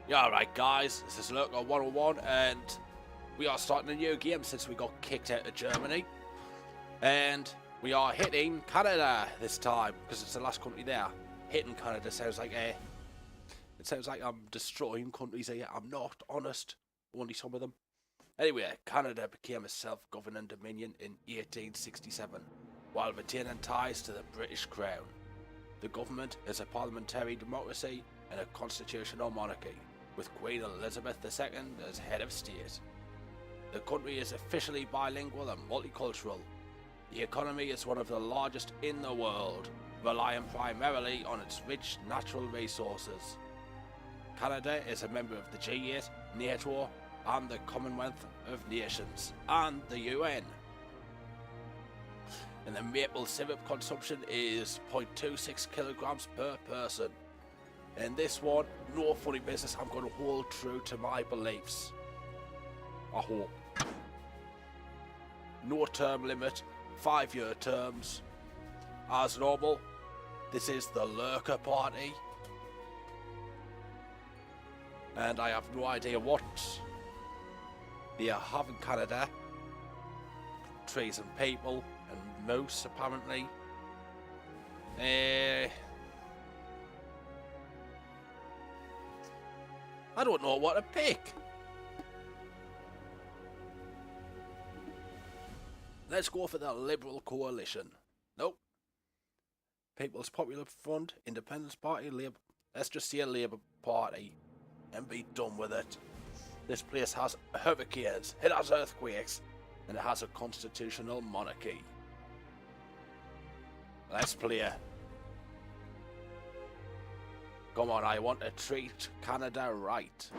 Yeah, alright guys, this is Lurker101 and we are starting a new game since we got kicked out of Germany. And we are hitting Canada this time, because it's the last country there. Hitting Canada sounds like it sounds like I'm destroying countries here. I'm not, honest. Only some of them. Anyway, Canada became a self-governing dominion in 1867, while retaining ties to the British Crown. The government is a parliamentary democracy and a constitutional monarchy, with Queen Elizabeth II as head of state. The country is officially bilingual and multicultural. The economy is one of the largest in the world, relying primarily on its rich natural resources. Canada is a member of the G8, NATO, and the Commonwealth of Nations, and the UN. And the maple syrup consumption is 0.26 kilograms per person. In this one, no funny business, I'm going to hold true to my beliefs. I hope. No term limit, 5-year terms. As normal, this is the Lurker Party. And I have no idea what they have in Canada. Trees and people and moose, apparently. I don't know what to pick. Let's go for the Liberal Coalition. Nope. People's Popular Front, Independence Party, Labour. Let's just say Labour Party and be done with it. This place has hurricanes, it has earthquakes, and it has a constitutional monarchy. Let's play. Come on, I want to treat Canada right.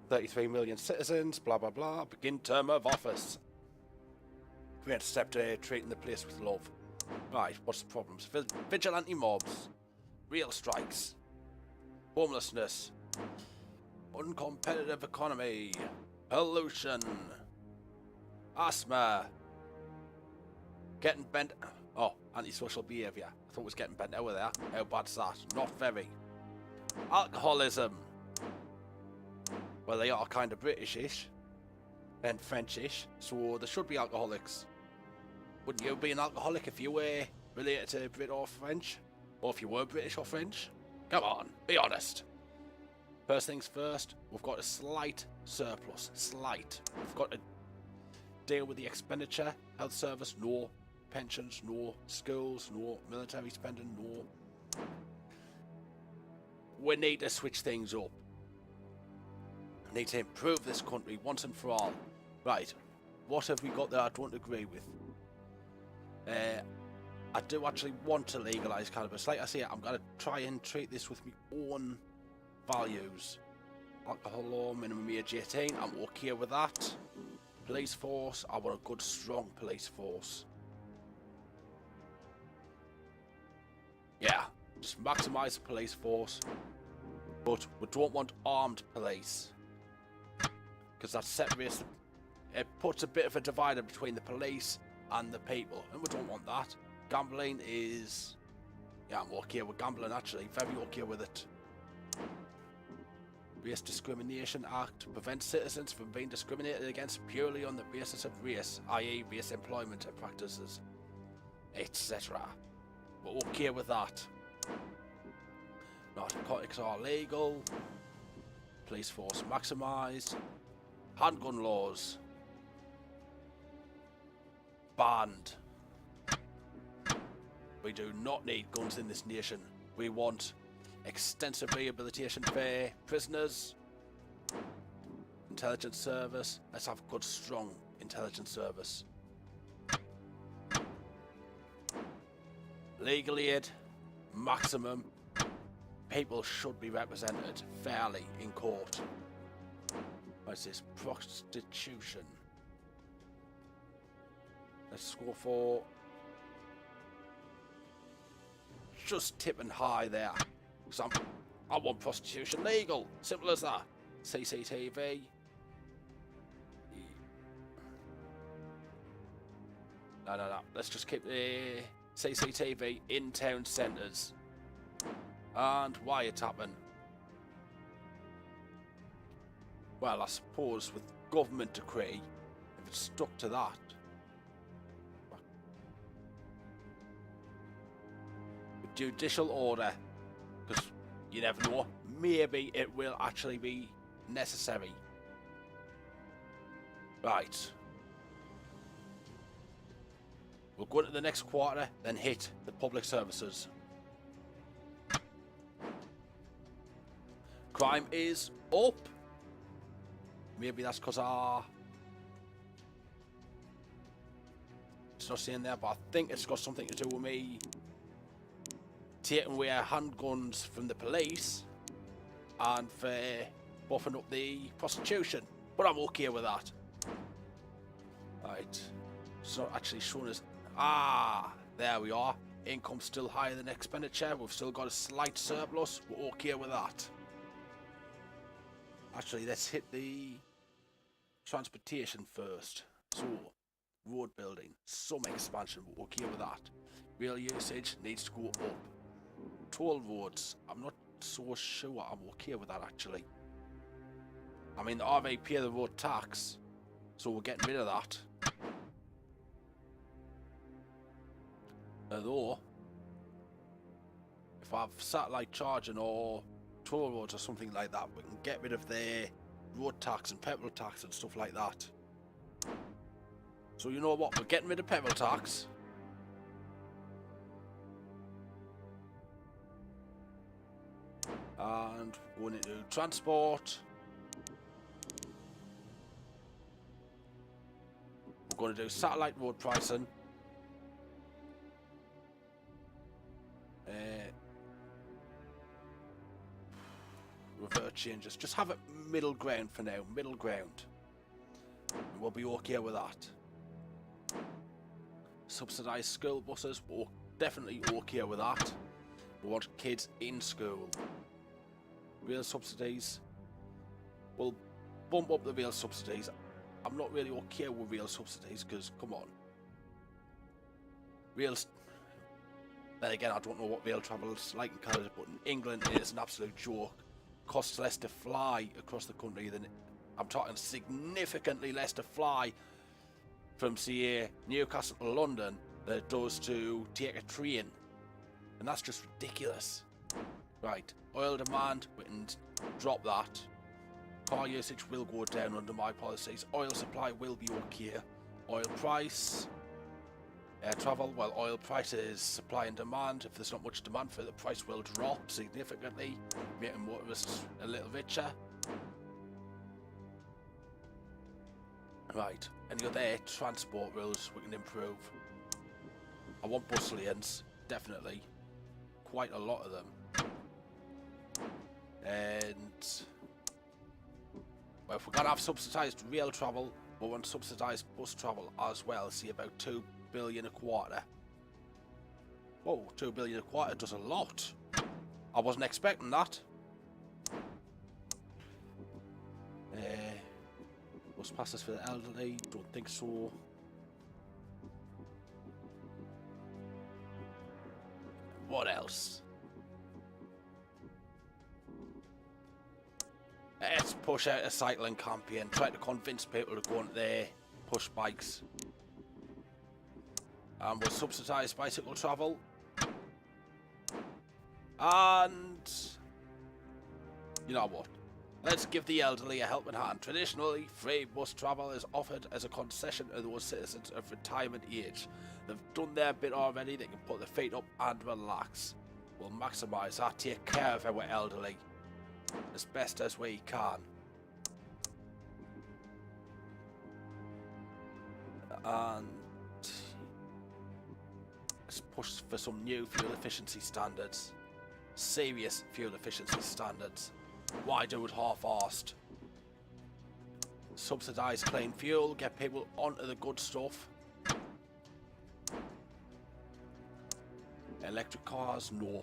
33 million citizens, blah blah blah, begin term of office. Great step to treating the place with love. Right, what's the problems? Vigilante mobs, real strikes, homelessness, uncompetitive economy, pollution, asthma, getting bent. Oh, antisocial behaviour. I thought it was getting bent over there. How bad's that? Not very. Alcoholism. Well, they are kind of British-ish and French-ish, so there should be alcoholics. Wouldn't you be an alcoholic if you were related to Brit or French? Or if you were British or French? Come on, be honest. First things first, we've got a slight surplus. Slight. We've got to deal with the expenditure. Health service, no. Pensions, no. Schools, no. Military spending, no. We need to switch things up. We need to improve this country once and for all. Right, what have we got that I don't agree with? I do actually want to legalise cannabis. Like I say, I'm going to try and treat this with my own values. Alcohol law, minimum age 18, I'm okay with that. Police force, I want a good strong police force. Yeah, just maximise the police force. But we don't want armed police, because that separates, it puts a bit of a divider between the police and the people, and we don't want that. Gambling is, yeah, I'm okay with gambling actually, very okay with it. Race Discrimination Act prevents citizens from being discriminated against purely on the basis of race, i.e. race employment practices, etc. We're okay with that. Narcotics are legal. Police force maximised. Handgun laws banned. We do not need guns in this nation. We want extensive rehabilitation for prisoners. Intelligence service. Let's have a good strong intelligence service. Legal aid maximum. People should be represented fairly in court. What's this? Prostitution. Let's go for just tipping high there. Because I want prostitution legal. Simple as that. CCTV. No. Let's just keep the CCTV in town centres. and wiretapping. Well, I suppose with government decree, if it's stuck to that. With judicial order, because you never know, maybe it will actually be necessary. Right. We'll go into the next quarter, then hit the public services. Crime is up. Maybe that's because it's not saying there, but I think it's got something to do with me taking away handguns from the police and for buffing up the prostitution. But I'm okay with that. Right. It's not actually showing us. There we are. Income still higher than expenditure. We've still got a slight surplus. We're okay with that. Actually, let's hit the transportation first. So, road building, some expansion, but we're okay with that. Rail usage needs to go up. Toll roads, I'm not so sure I'm okay with that actually. I mean, the RV pay the road tax, so we're getting rid of that. Although, if I have satellite charging or toll roads or something like that, we can get rid of the road tax and petrol tax and stuff like that. So you know what, we're getting rid of petrol tax. And we're going into transport. We're going to do satellite road pricing. Revert changes. Just have it middle ground for now. Middle ground. And we'll be okay with that. Subsidised school buses. We're definitely okay with that. We want kids in school. Real subsidies. We'll bump up the real subsidies. I'm not really okay with real subsidies because, come on. Then again, I don't know what rail travel is like in Canada, but in England it is an absolute joke. Costs less to fly across the country than, I'm talking significantly less to fly from, say, Newcastle to London than it does to take a train. And that's just ridiculous. Right, oil demand, we can drop that. Car usage will go down under my policies. Oil supply will be okay. Oil price. Air travel, well, oil prices, supply and demand. If there's not much demand for it, the price will drop significantly, making motorists a little richer. Right, any other transport rules we can improve? I want bus lanes, definitely. Quite a lot of them. And, well, if we're going to have subsidised rail travel, we want subsidised bus travel as well. See, about 2 billion a quarter. Whoa, 2 billion a quarter does a lot. I wasn't expecting that. Bus passes for the elderly, don't think so. What else? Let's push out a cycling campaign, try to convince people to go on there, push bikes. And we'll subsidise bicycle travel. And you know what? Let's give the elderly a helping hand. Traditionally, free bus travel is offered as a concession to those citizens of retirement age. They've done their bit already, they can put their feet up and relax. We'll maximise that, take care of our elderly as best as we can. And let's push for some new fuel efficiency standards. Serious fuel efficiency standards. Why do it half-arsed? Subsidise clean fuel, get people onto the good stuff. Electric cars, no.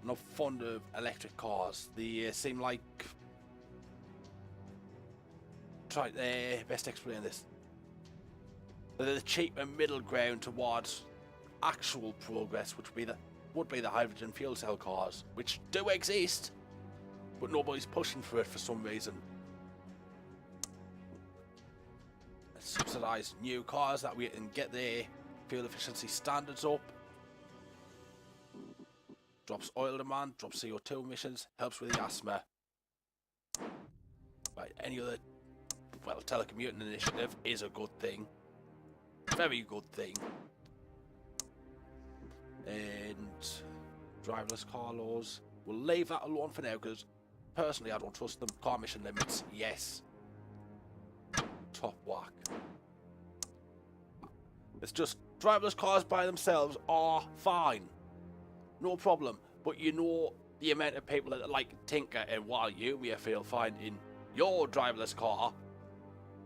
Not fond of electric cars. They seem like... Try to best explain this. They're the cheaper middle ground towards actual progress, which would be the would be the hydrogen fuel cell cars, which do exist, but nobody's pushing for it for some reason. Let's subsidise new cars that we can get their fuel efficiency standards up. Drops oil demand, drops CO2 emissions, helps with the asthma. Right, any other, well, telecommuting initiative is a good thing. Very good thing. And driverless car laws, we'll leave that alone for now because personally I don't trust them. Car emission limits, yes. Top whack. It's just driverless cars by themselves are fine. No problem. But you know the amount of people that like to tinker, and while you may feel fine in your driverless car,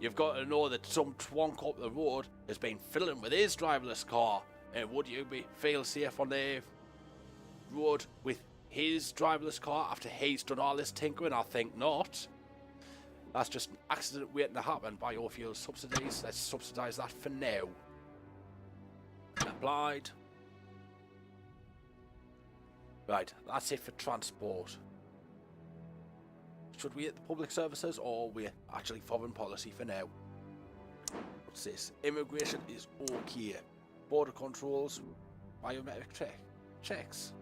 you've got to know that some twonk up the road has been fiddling with his driverless car. And would you feel safe on the road with his driverless car after he's done all this tinkering? I think not. That's just an accident waiting to happen. Biofuel subsidies. Let's subsidise that for now. Applied. Right, that's it for transport. Should we hit the public services or are we actually foreign policy for now? What's this? Immigration is okay. Border controls, biometric checks.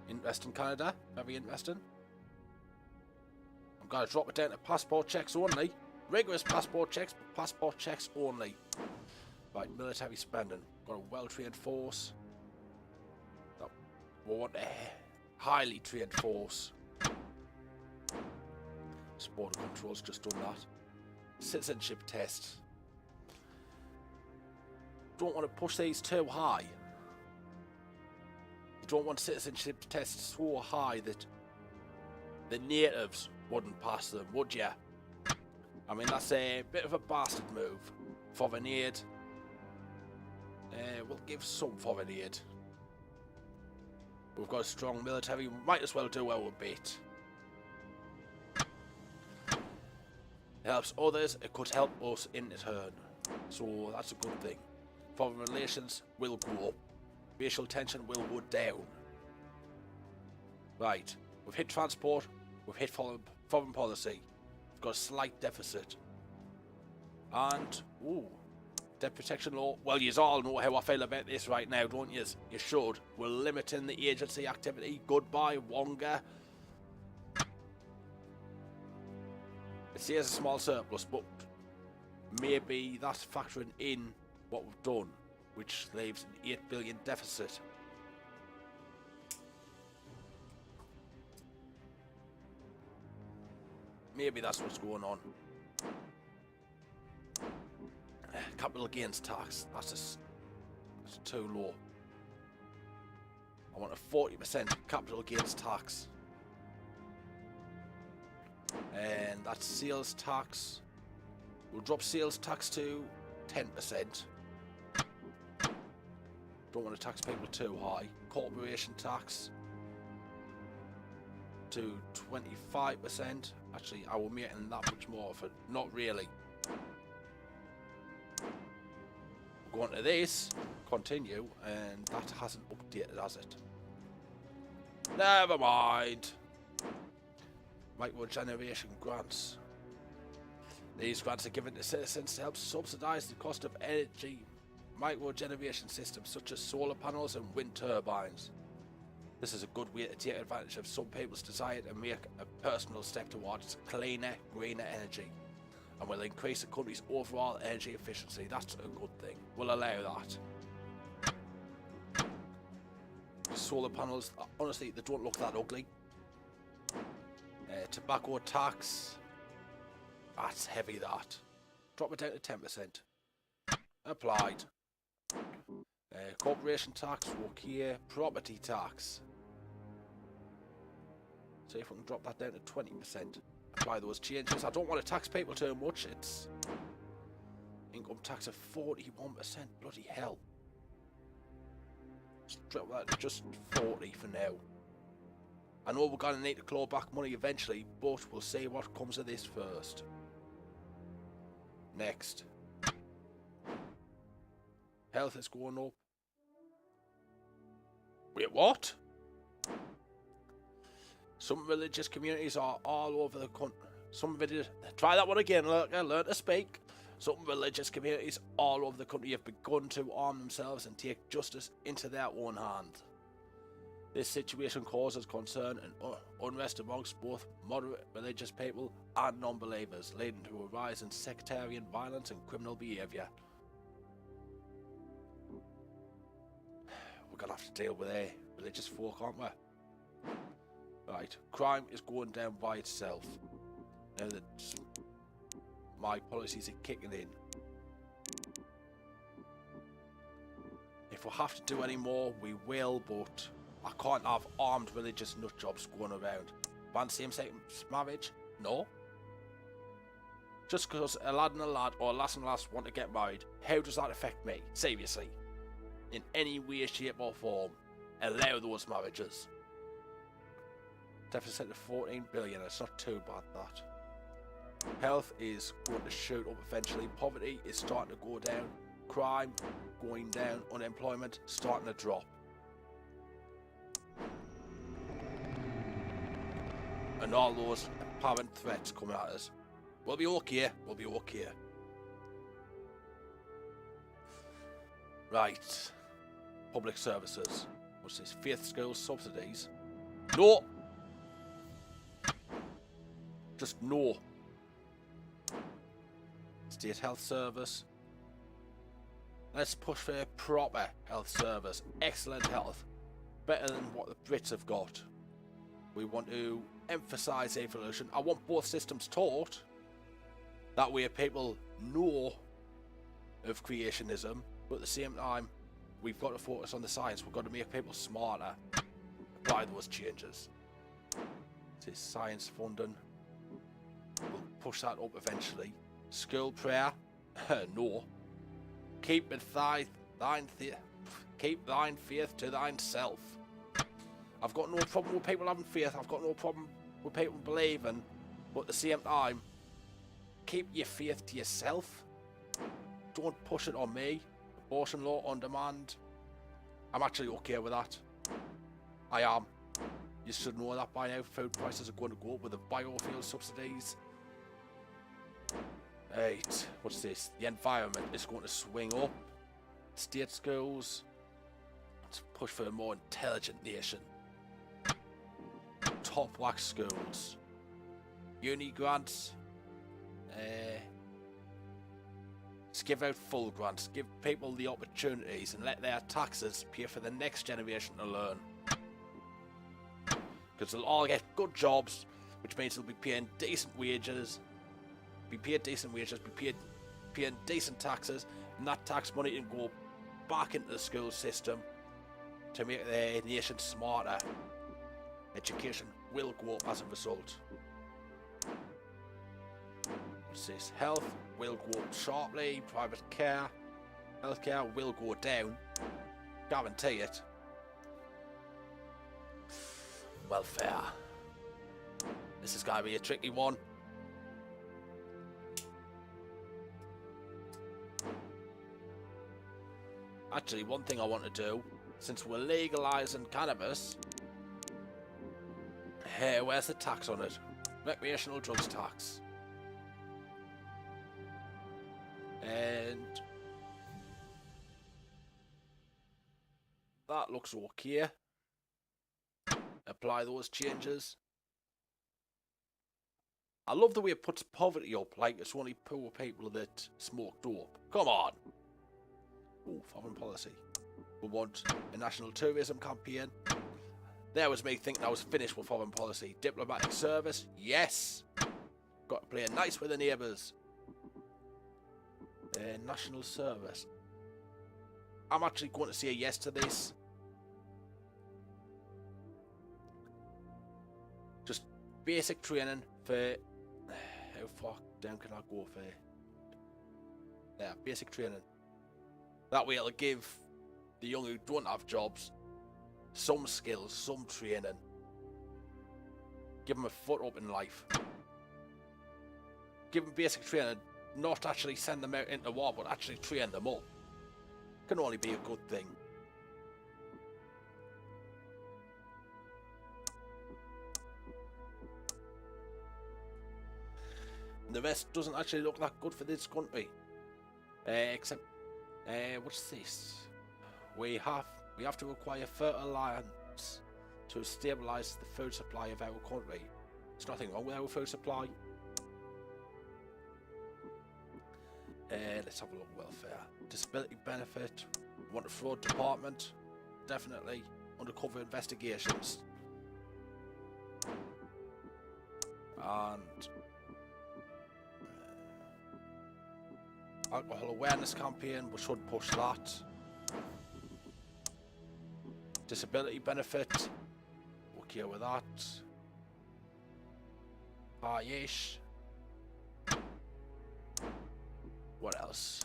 Interesting, Canada. Very interesting. I'm going to drop it down to passport checks only. Rigorous passport checks, but passport checks only. Right, military spending. Got a well-trained force. We want a highly trained force. Border controls just done that. Citizenship test. Don't want to push these too high. You don't want citizenship tests so high that the natives wouldn't pass them, would you? I mean, that's a bit of a bastard move. Foreign aid. We'll give some foreign aid. We've got a strong military. We might as well do our bit. It helps others. It could help us in turn. So that's a good thing. Foreign relations will go up. Racial tension will go down. Right. We've hit transport. We've hit foreign policy. We've got a slight deficit. And, ooh, debt protection law. Well, you all know how I feel about this right now, don't you? You should. We're limiting the agency activity. Goodbye, Wonga. It says a small surplus, but maybe that's factoring in what we've done, which leaves an 8 billion deficit. Maybe that's what's going on. Capital gains tax. That's too low. I want a 40% capital gains tax. And that's sales tax. We'll drop sales tax to 10%. Don't want to tax people too high. Corporation tax to 25%. Actually, I will make that much more of it. Not really. We'll go on to this, continue, and that hasn't updated, has it? Never mind. Micro-generation grants. These grants are given to citizens to help subsidise the cost of energy micro-generation systems such as solar panels and wind turbines. This is a good way to take advantage of some people's desire to make a personal step towards cleaner, greener energy, and will increase the country's overall energy efficiency. That's a good thing. We'll allow that. Solar panels, honestly, they don't look that ugly. Tobacco tax. That's heavy, that. Drop it down to 10%. Applied. Corporation tax, okay. Property tax. See if we can drop that down to 20%. Apply those changes. I don't want to tax people too much. It's income tax of 41%. Bloody hell. Let's drop that to just 40 for now. I know we're going to need to claw back money eventually, but we'll see what comes of this first. Next. Health is going up. Wait, what? Some religious communities are all over the country. Try that one again, Lurker. Learn to speak. Some religious communities all over the country have begun to arm themselves and take justice into their own hands. This situation causes concern and unrest amongst both moderate religious people and non-believers, leading to a rise in sectarian violence and criminal behaviour. We're going to have to deal with religious folk, aren't we? Right, crime is going down by itself. Now that my policies are kicking in. If we have to do any more, we will, but I can't have armed religious nutjobs going around. Ban same-sex marriage? No. Just because a lad and a lad or a lass and lass want to get married, how does that affect me? Seriously. In any way, shape or form. Allow those marriages. Deficit of 14 billion, it's not too bad that. Health is going to shoot up eventually. Poverty is starting to go down. Crime going down. Unemployment starting to drop. And all those apparent threats coming at us. We'll be okay. We'll be okay. Right. Public services. What's this? Faith schools subsidies. No. Just no. State health service. Let's push for a proper health service. Excellent health. Better than what the Brits have got. We want to emphasise evolution. I want both systems taught. That way people know of creationism. But at the same time, we've got to focus on the science. We've got to make people smarter. Apply those changes. This is science funding. We'll push that up eventually. School prayer? No. Keep thine faith to thyself. I've got no problem with people having faith. I've got no problem with people believing. But at the same time, keep your faith to yourself. Don't push it on me. Abortion law on demand. I'm actually okay with that. I am. You should know that by now. Food prices are going to go up with the biofuel subsidies. Right, what's this? The environment is going to swing up. State schools. Let's push for a more intelligent nation. Top wax schools. Uni grants. Let's give out full grants. Give people the opportunities and let their taxes pay for the next generation to learn. Because they'll all get good jobs, which means they'll be paying decent wages. Be paid decent wages, be paying decent taxes, and that tax money can go back into the school system to make the nation smarter. Education will go up as a result. What's this? Health will go up sharply. Private care, healthcare will go down. Guarantee it. Welfare. This is going to be a tricky one. Actually, one thing I want to do, since we're legalising cannabis, hey, where's the tax on it? Recreational drugs tax. And that looks okay. Apply those changes. I love the way it puts poverty up, like it's only poor people that smoke dope. Come on. Ooh, foreign policy. We want a national tourism campaign. There was me thinking I was finished with foreign policy. Diplomatic service, yes. Got to play nice with the neighbours. National service. I'm actually going to say yes to this. Just basic training for... How far down can I go for... Yeah, basic training. That way it'll give the young who don't have jobs some skills, some training. Give them a foot up in life. Give them basic training, not actually send them out into war, but actually train them up. Can only be a good thing. The rest doesn't actually look that good for this country. Except, what's this? We have to acquire fertilizers to stabilize the food supply of our country. There's nothing wrong with our food supply. Let's have a look. Welfare, disability benefit, want a fraud department, definitely undercover investigations, and alcohol awareness campaign. We should push that. Disability benefit, okay with that. Yes. What else?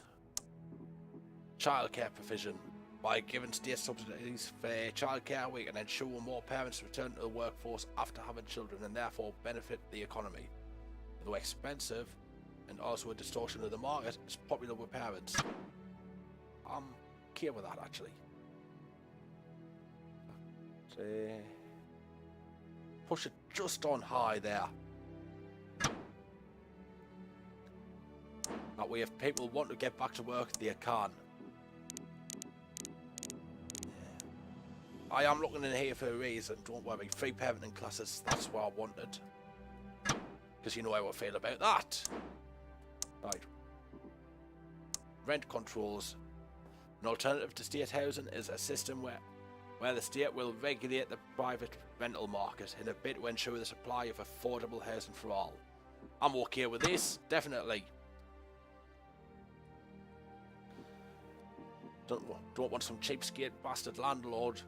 Childcare provision. By giving state subsidies for childcare, we can ensure more parents return to the workforce after having children and therefore benefit the economy. Though expensive and also a distortion of the market, it's popular with parents. I'm okay with that, actually. Push it just on high there. That way, if people want to get back to work, they can. I am looking in here for a reason, don't worry. Free parenting classes, that's what I wanted. Because you know how I feel about that. Right. Rent controls. An alternative to state housing is a system where the state will regulate the private rental market in a bid to ensure the supply of affordable housing for all. I'm okay with this, definitely. Don't want some cheapskate bastard landlord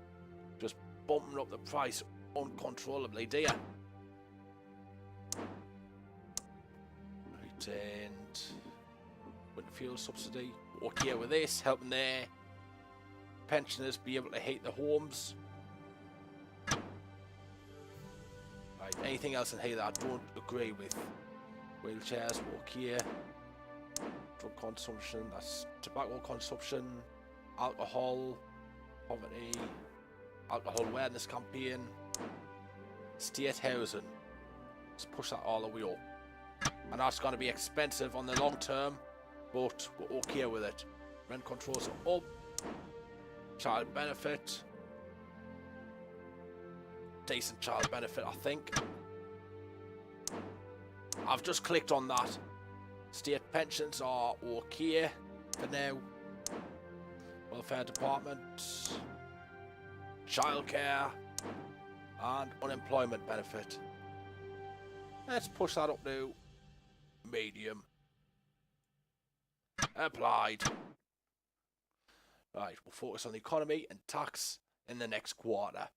just bumping up the price uncontrollably, do you? Right, and winter fuel subsidy. Okay with this, helping their pensioners be able to heat their homes. Right, anything else in here that I don't agree with? Wheelchairs, okay. Drug consumption, that's tobacco consumption. Alcohol, poverty, alcohol awareness campaign, state housing. Let's push that all the way up. And that's going to be expensive on the long term, but we're okay with it. Rent controls are up. Child benefit. Decent child benefit, I think. I've just clicked on that. State pensions are okay for now. Welfare department, childcare, and unemployment benefit. Let's push that up to medium. Applied. Right, we'll focus on the economy and tax in the next quarter.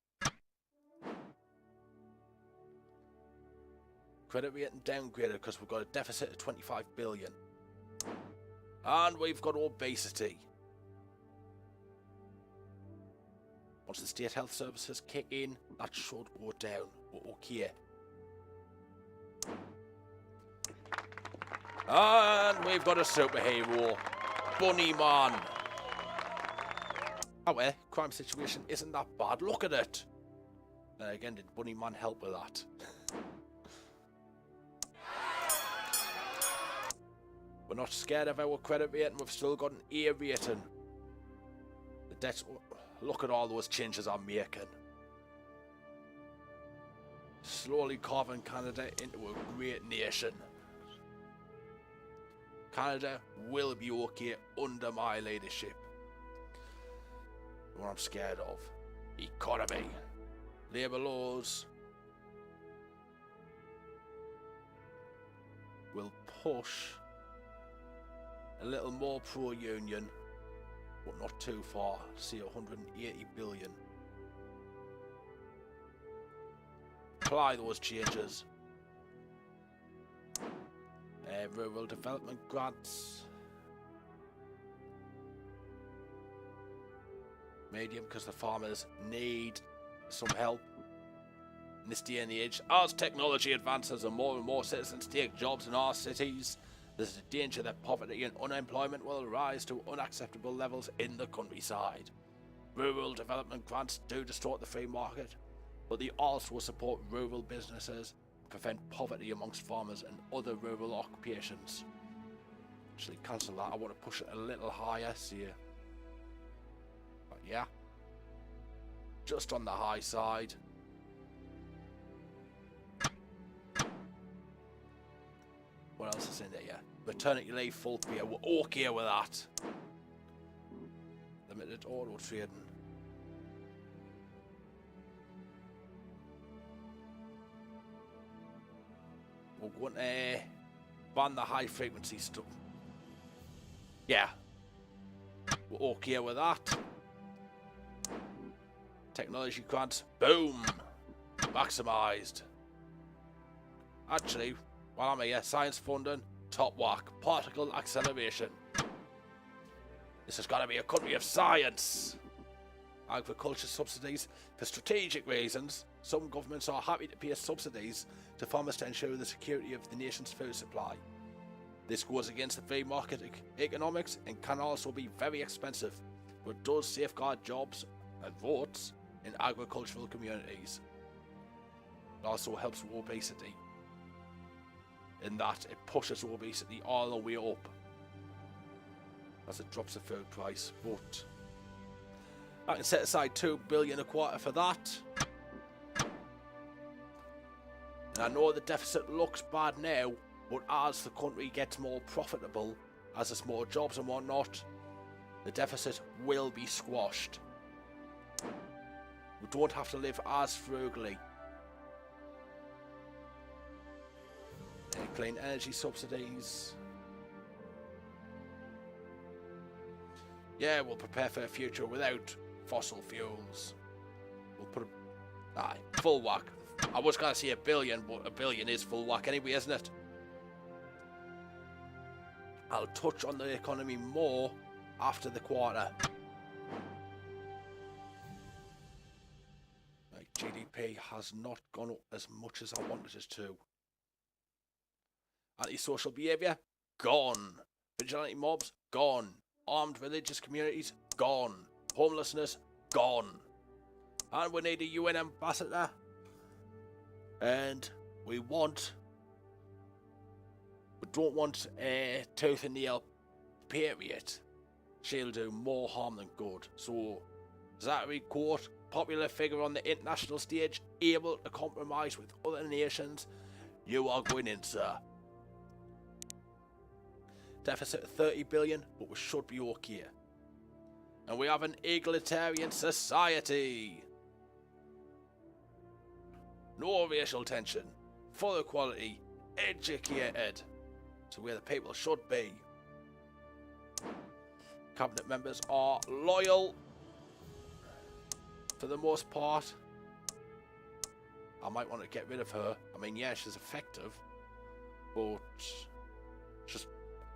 Credit rating downgraded because we've got a deficit of 25 billion. And we've got obesity. Once the state health services kick in, that should go down. We're okay. And we've got a superhero, Bunny Man. Oh well, crime situation isn't that bad. Look at it. Then again, did Bunny Man help with that? We're not scared of our credit rating. We've still got an A rating. The debt's... Look at all those changes I'm making. Slowly carving Canada into a great nation. Canada will be okay under my leadership. What I'm scared of. Economy. Labour laws. Will push a little more pro-union. But not too far. See 180 billion. Apply those changes. Rural development grants. Medium, because the farmers need some help in this day and age. As technology advances and more citizens take jobs in our cities, there's a danger that poverty and unemployment will rise to unacceptable levels in the countryside. Rural development grants do distort the free market, but they also support rural businesses prevent poverty amongst farmers and other rural occupations. Actually, cancel that. I want to push it a little higher, see. But yeah, just on the high side. What else is in there? Yeah, maternity leave, full pay. We're okay with that. Limited auto trading. We're going to ban the high frequency stuff. Yeah, we're okay with that. Technology grants, boom, maximised. Actually, while I'm here, science funding, top whack, particle acceleration. This has got to be a country of science. Agriculture subsidies for strategic reasons. Some governments are happy to pay subsidies to farmers to ensure the security of the nation's food supply. This goes against the free market economics and can also be very expensive, but does safeguard jobs and votes in agricultural communities. It also helps with obesity, in that it pushes obesity all the way up as it drops the food price. But I can set aside $2 billion a quarter for that. And I know the deficit looks bad now, but as the country gets more profitable, as there's more jobs and whatnot, the deficit will be squashed. We don't have to live as frugally. Clean energy subsidies. Yeah, we'll prepare for a future without fossil fuels. We'll put full whack. I was going to say $1 billion, but $1 billion is full whack anyway, isn't it? I'll touch on the economy more after the quarter. My GDP has not gone up as much as I wanted it to. Antisocial behaviour, gone. Vigilante mobs, gone. Armed religious communities, gone. Homelessness, gone. And we need a UN ambassador. And we don't want a tooth and nail Patriot. She'll do more harm than good. So, Zachary Court, popular figure on the international stage, able to compromise with other nations. You are going in, sir. Deficit of 30 billion, but we should be okay. And we have an egalitarian society. No racial tension, full equality, educated to where the people should be. Cabinet members are loyal for the most part. I might want to get rid of her. I mean, yeah, she's effective, but she's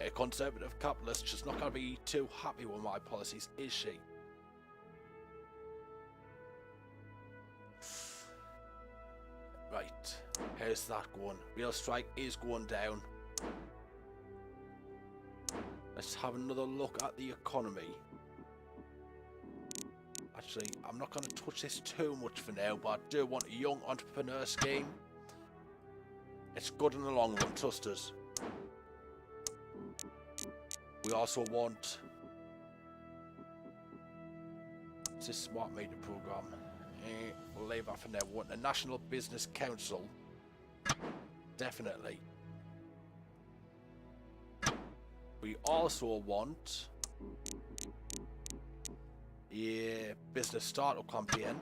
a conservative capitalist. She's not going to be too happy with my policies, is she? Right, how's that going? Real strike is going down. Let's have another look at the economy. Actually, I'm not going to touch this too much for now, but I do want a young entrepreneur scheme. It's good in the long run, trust us. We also want this smart meter program. We'll leave that for now. We want a National Business Council. Definitely. We also want a business startup campaign.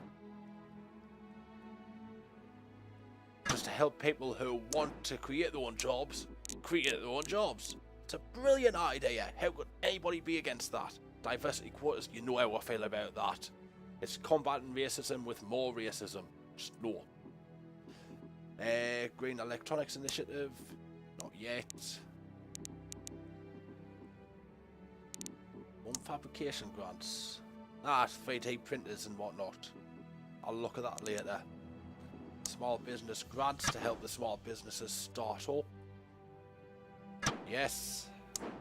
Just to help people who want to create their own jobs, create their own jobs. It's a brilliant idea. How could anybody be against that? Diversity quotas, you know how I feel about that. It's combating racism with more racism. Just no. Green Electronics Initiative, not yet. Home fabrication grants. 3D printers and whatnot. I'll look at that later. Small business grants to help the small businesses start up. Yes.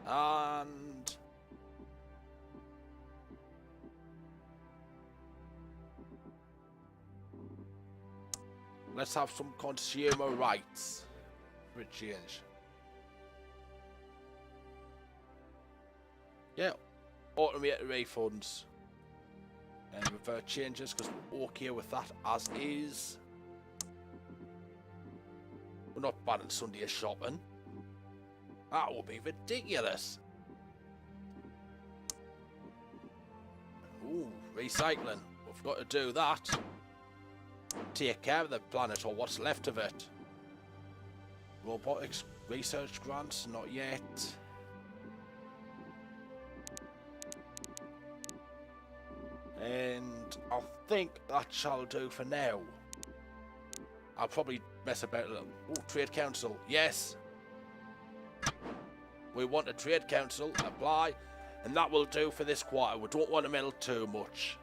And let's have some consumer rights for a change. Yeah, automated refunds and revert changes because we're okay with that as is. We're not banning Sunday shopping. That would be ridiculous. Ooh, recycling. We've got to do that. Take care of the planet or what's left of it. Robotics research grants, not yet. And I think that shall do for now. I'll probably mess about a little. Ooh, Trade Council, yes. We want a Trade Council, apply, and that will do for this quarter. We don't want to meddle too much.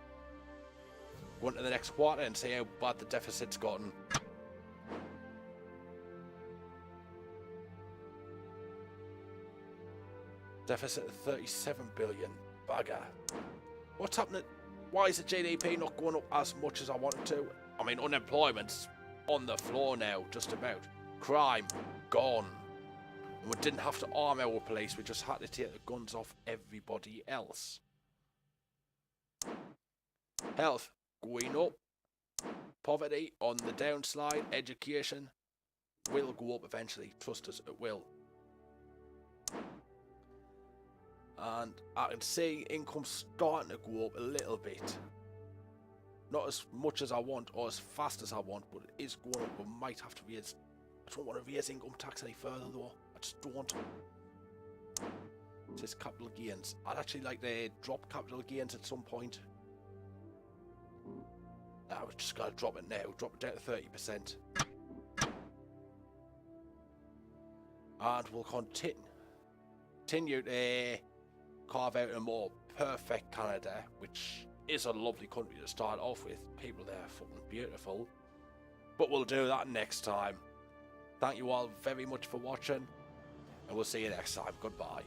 Go on to the next quarter and see how bad the deficit's gotten. Deficit of 37 billion. Bugger. What's happening? Why is the GDP not going up as much as I wanted to? I mean, unemployment's on the floor now, just about. Crime, gone. And we didn't have to arm our police, we just had to take the guns off everybody else. Health, going up. Poverty, on the downslide. Education will go up eventually. Trust us, it will. And I can see income starting to go up a little bit. Not as much as I want or as fast as I want, but it is going up. We might have to raise... I don't want to raise income tax any further though. I just don't. It says capital gains. I'd actually like to drop capital gains at some point. I was just going to drop it now. Drop it down to 30%. And we'll continue to carve out a more perfect Canada, which is a lovely country to start off with. People there are fucking beautiful. But we'll do that next time. Thank you all very much for watching, and we'll see you next time. Goodbye.